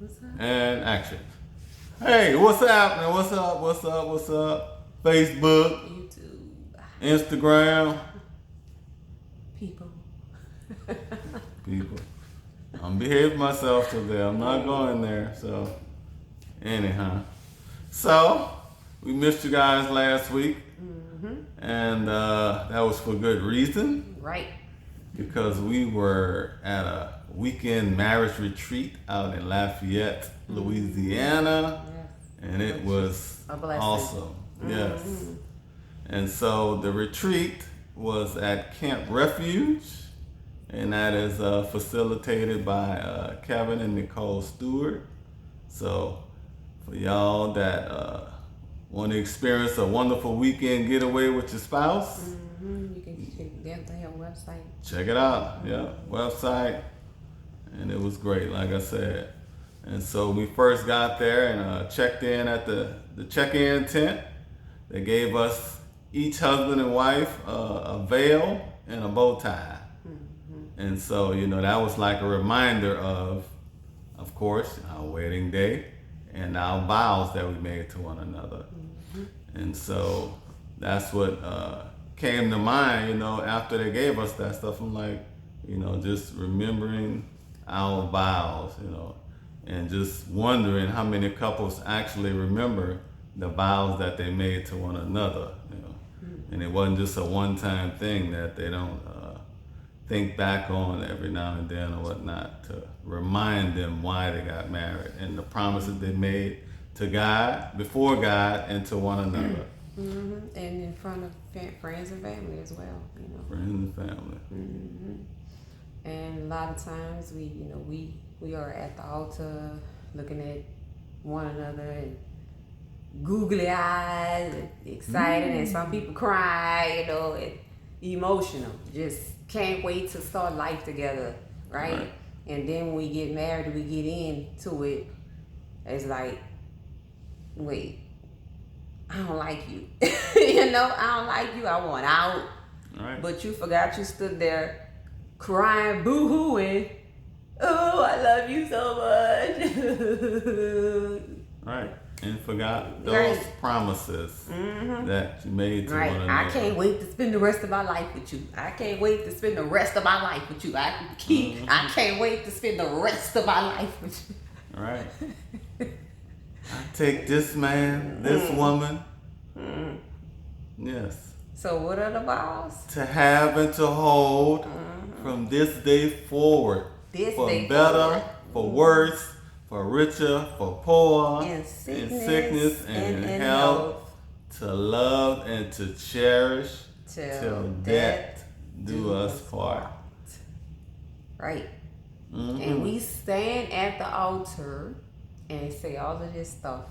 What's up? And action. Hey, what's happening? What's up? What's up? What's up? Facebook, YouTube. Instagram, People. people. I'm behaving myself today. I'm not going there. So, anyhow. So, we missed you guys last week. And that was for good reason. Right. Because we were at a weekend marriage retreat out in Lafayette, Louisiana. Yes. And it was a blessing. awesome. Yes. And so the retreat was at Camp Refuge, and that is facilitated by Kevin and Nicole Stewart. So for y'all that want to experience a wonderful weekend getaway with your spouse, You can check them. They have a website. check it out. Yeah, website. And it was great, like I said. And so we first got there and checked in at the check-in tent. They gave us, each husband and wife, a veil and a bow tie. And so, that was like a reminder of course, our wedding day and our vows that we made to one another. And so that's what came to mind, after they gave us that stuff. I'm like, just remembering our vows, and just wondering how many couples actually remember the vows that they made to one another, And it wasn't just a one-time thing that they don't think back on every now and then or whatnot to remind them why they got married and the promises they made to God, before God, and to one another. And in front of friends and family as well, Friends and family. And a lot of times we are at the altar looking at one another and googly eyes and excited, and some people cry, and emotional. Just can't wait to start life together, right? And then when we get married, we get into it. It's like, wait, I don't like you. I don't like you. I want out. Right. But you forgot you stood there crying, boo-hooing. Oh, I love you so much. Right. And forgot those promises that you made to one another. I can't wait to spend the rest of my life with you. I can't wait to spend the rest of my life with you. I can't wait to spend the rest of my life with you. Right. I take this man, this woman. Yes. So what are the vows? To have and to hold from this day forward. For better, for worse, for richer, for poor, in sickness and in health, to love and to cherish till death do us part. Right. And we stand at the altar and say all of this stuff,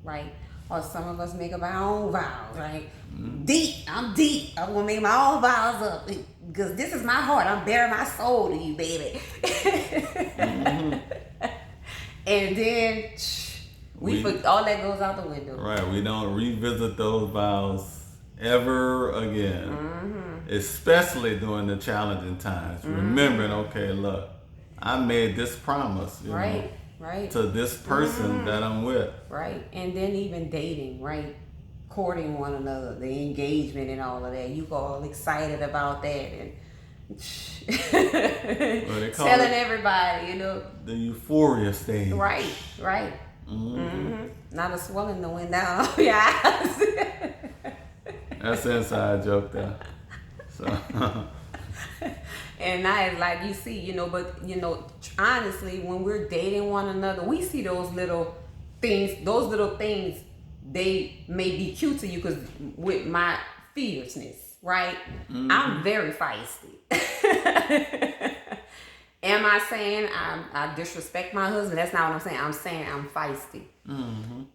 right? Or some of us make up our own vows, right? I'm deep. I'm gonna make my own vows up because this is my heart. I'm bearing my soul to you, baby. And then all that goes out the window. Right. We don't revisit those vows ever again, especially during the challenging times. Remembering, okay, look, I made this promise, right, to this person that I'm with. Right. And then even dating, right? Courting one another, the engagement and all of that. You go all excited about that and telling everybody, the euphoria stage. Right. Not a swelling that went down your eyes. That's an inside joke there. So and now it's like you see, but honestly, when we're dating one another, we see those little things. They may be cute to you because with my fierceness, right? I'm very feisty. Am I saying I disrespect my husband? That's not what I'm saying. I'm saying I'm feisty.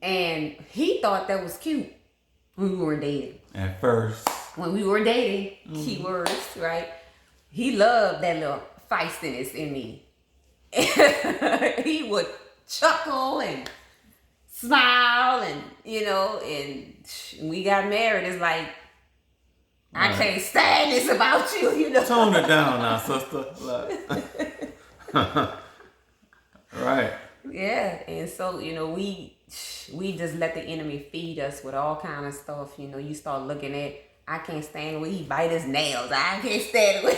And he thought that was cute when we were dating. At first. When we were dating, keywords, right? He loved that little feistiness in me. He would chuckle and smile and we got married. It's like, I can't stand this about you, Tone it down now, sister. Right. Yeah, and so we just let the enemy feed us with all kind of stuff. You start looking at, I can't stand the way he bite his nails. I can't stand the way,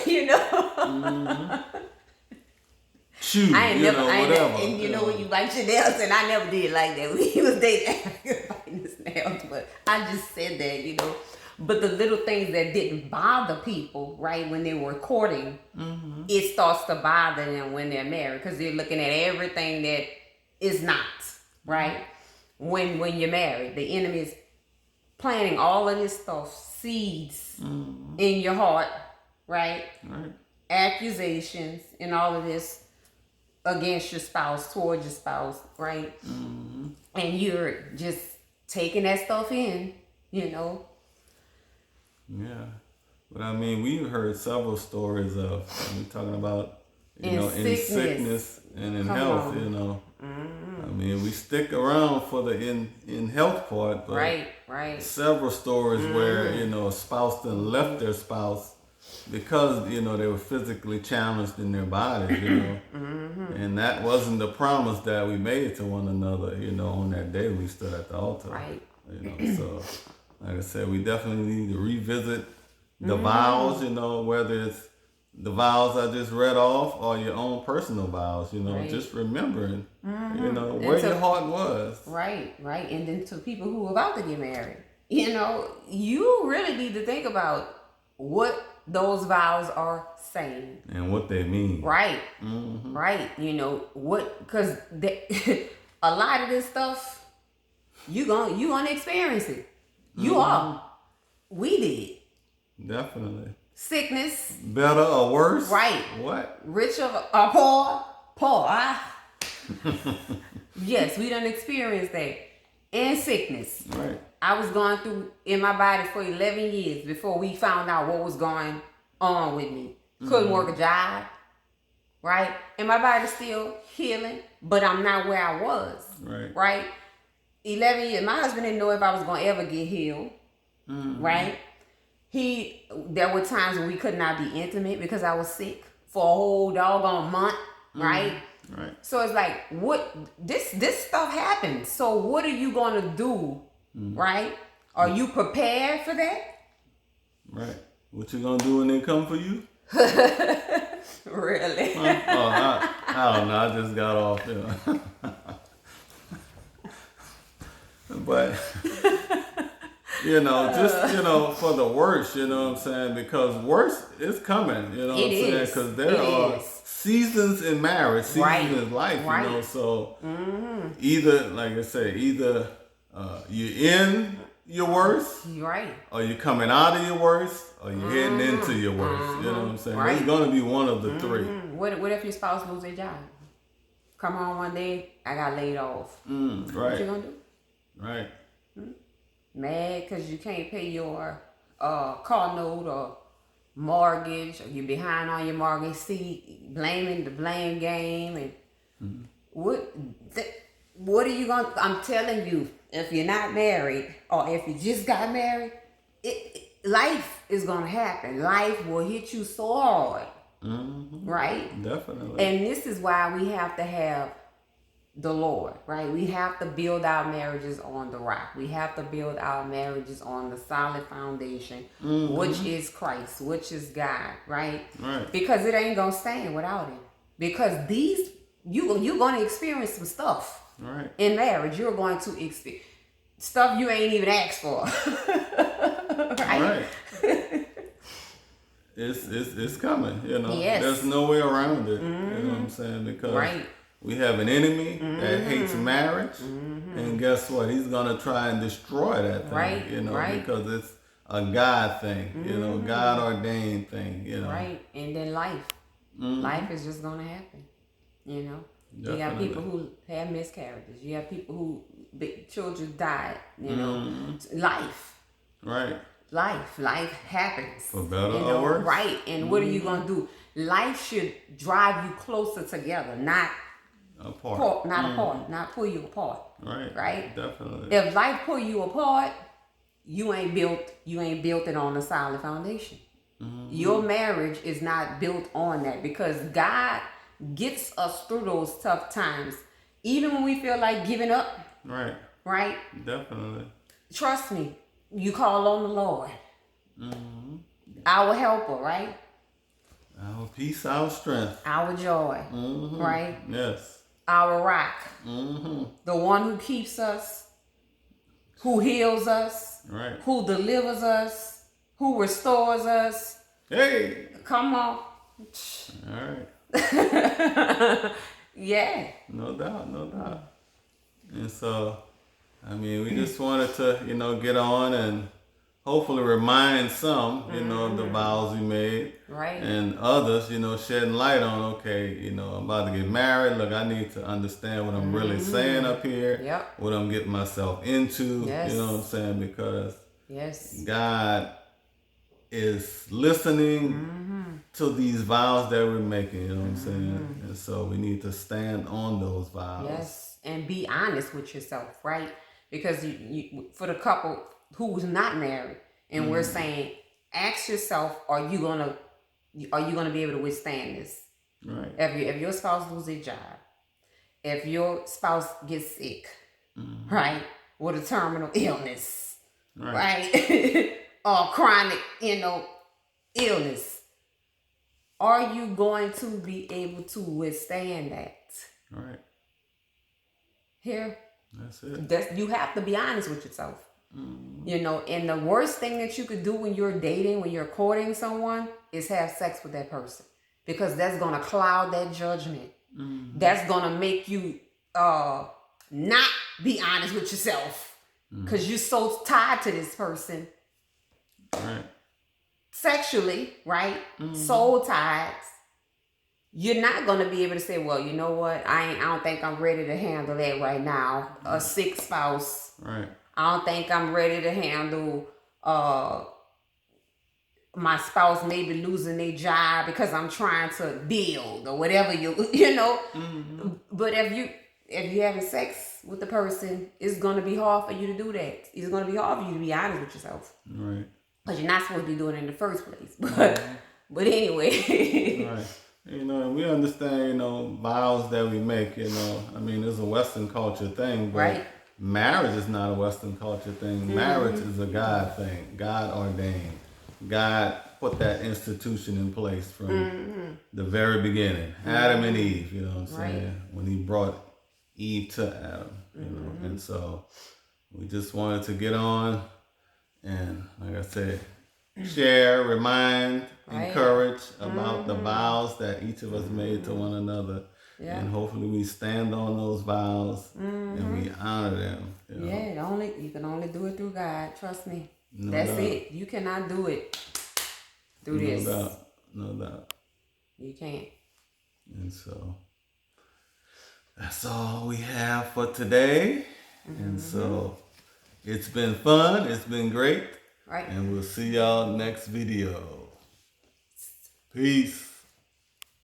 Chew, whatever. And when you bite your nails, and I never did like that. We was dating biting his nails, but I just said that. But the little things that didn't bother people, right, when they were courting, it starts to bother them when they're married because they're looking at everything that is not, right? When you're married, the enemy is planting all of this stuff, seeds in your heart, right? Right. Accusations and all of this against your spouse, towards your spouse, right? And you're just taking that stuff in. Yeah. But I mean, we've heard several stories of, we're talking about, in sickness and in health, I mean, we stick around for the in health part, but right. several stories where, a spouse then left their spouse because, they were physically challenged in their bodies, and that wasn't the promise that we made to one another, on that day we stood at the altar. Right. So like I said, we definitely need to revisit the vows, whether it's the vows I just read off or your own personal vows, just remembering, where your heart was. Right. And then to people who are about to get married, you really need to think about what those vows are saying. And what they mean. Right. Right. Because a lot of this stuff, you gonna experience it. You are. We did. Definitely. Sickness. Better or worse? Right. What? Rich or poor? Poor. Yes, we done experienced that. And sickness. Right. I was going through in my body for 11 years before we found out what was going on with me. Couldn't work a job. Right? And my body's still healing, but I'm not where I was. Right? 11 years. My husband didn't know if I was going to ever get healed. Right? There were times when we could not be intimate because I was sick for a whole doggone month. Right? Right. So it's like, this stuff happens. So what are you going to do? Right? Are you prepared for that? Right. What you going to do when they come for you? Really? I don't know. I just got off. But, just, for the worst, you know what I'm saying? Because worse is coming, you know what I'm saying? Because there are seasons in marriage, seasons in life, so either, like I say, you're in your worst, or you're coming out of your worst, or you're heading into your worst, you know what I'm saying? It's going to be one of the three. What if your spouse loses their job? Come on one day, I got laid off. Right. What you gonna do? Right. Mad because you can't pay your car note or mortgage, or you're behind on your mortgage. See, blaming the blame game, and what are you gonna? I'm telling you, if you're not married or if you just got married, life is gonna happen. Life will hit you so hard, right? Definitely. And this is why we have to have the Lord, right? We have to build our marriages on the rock. We have to build our marriages on the solid foundation, which is Christ, which is God, right? Right. Because it ain't gonna stand without Him. Because you're gonna experience some stuff, right, in marriage. You're going to experience stuff you ain't even asked for, right? It's coming, Yes. There's no way around it. You know what I'm saying? Because we have an enemy that hates marriage, and guess what? He's gonna try and destroy that thing, because it's a God thing, God ordained thing, Right, and then life is just gonna happen, You got people who have miscarriages. You have people who children died. Life. Right. Life happens. For better or worse. Right, and what are you gonna do? Life should drive you closer together, not apart. Not pull you apart. Right. Definitely. If life pull you apart, you ain't built it on a solid foundation. Your marriage is not built on that, because God gets us through those tough times Even when we feel like giving up, Right. right? Definitely. Trust me, you call on the Lord, our helper, right? Our peace, our strength. Our joy, right? Yes. Our rock, the one who keeps us, who heals us, Right. who delivers us, who restores us. Hey. Come on. All right. Yeah. No doubt. No doubt. And so, I mean, we just wanted to, get on and hopefully remind some, of the vows we made. Right. And others, shedding light on, okay, I'm about to get married. Look, I need to understand what I'm really saying up here. Yep. What I'm getting myself into. Yes. You know what I'm saying? Because yes, God is listening to these vows that we're making, you know what I'm saying? And so we need to stand on those vows. yes, and be honest with yourself, right? Because you for the couple who's not married, and we're saying, ask yourself, are you gonna be able to withstand this? Right. If your spouse loses their job, if your spouse gets sick, right, with a terminal illness, right, or chronic, illness, are you going to be able to withstand that? Right. Here, That's it. you have to be honest with yourself. And the worst thing that you could do when you're dating, when you're courting someone, is have sex with that person, because that's gonna cloud that judgment. That's gonna make you not be honest with yourself, because you're so tied to this person. Right. Sexually, right? Soul ties. You're not gonna be able to say, well, you know what? I don't think I'm ready to handle that right now. A sick spouse. Right. I don't think I'm ready to handle my spouse maybe losing their job because I'm trying to build or whatever you know. But if you're having sex with the person, it's gonna be hard for you to do that. It's gonna be hard for you to be honest with yourself. Right. Because you're not supposed to be doing it in the first place. But anyway. Right. And we understand, vows that we make, I mean, it's a Western culture thing, but Right. marriage is not a Western culture thing. Marriage is a God thing, God ordained. God put that institution in place from the very beginning. Adam and Eve, you know what I'm saying? Right. When he brought Eve to Adam, and so we just wanted to get on and, like I said, share, remind, encourage about the vows that each of us made to one another. Yeah. And hopefully we stand on those vows and we honor them. Yeah, you can only do it through God. Trust me. No That's doubt. it. You cannot do it through this. No doubt. You can't. And so that's all we have for today. And so it's been fun. It's been great. Right. And we'll see y'all next video. Peace.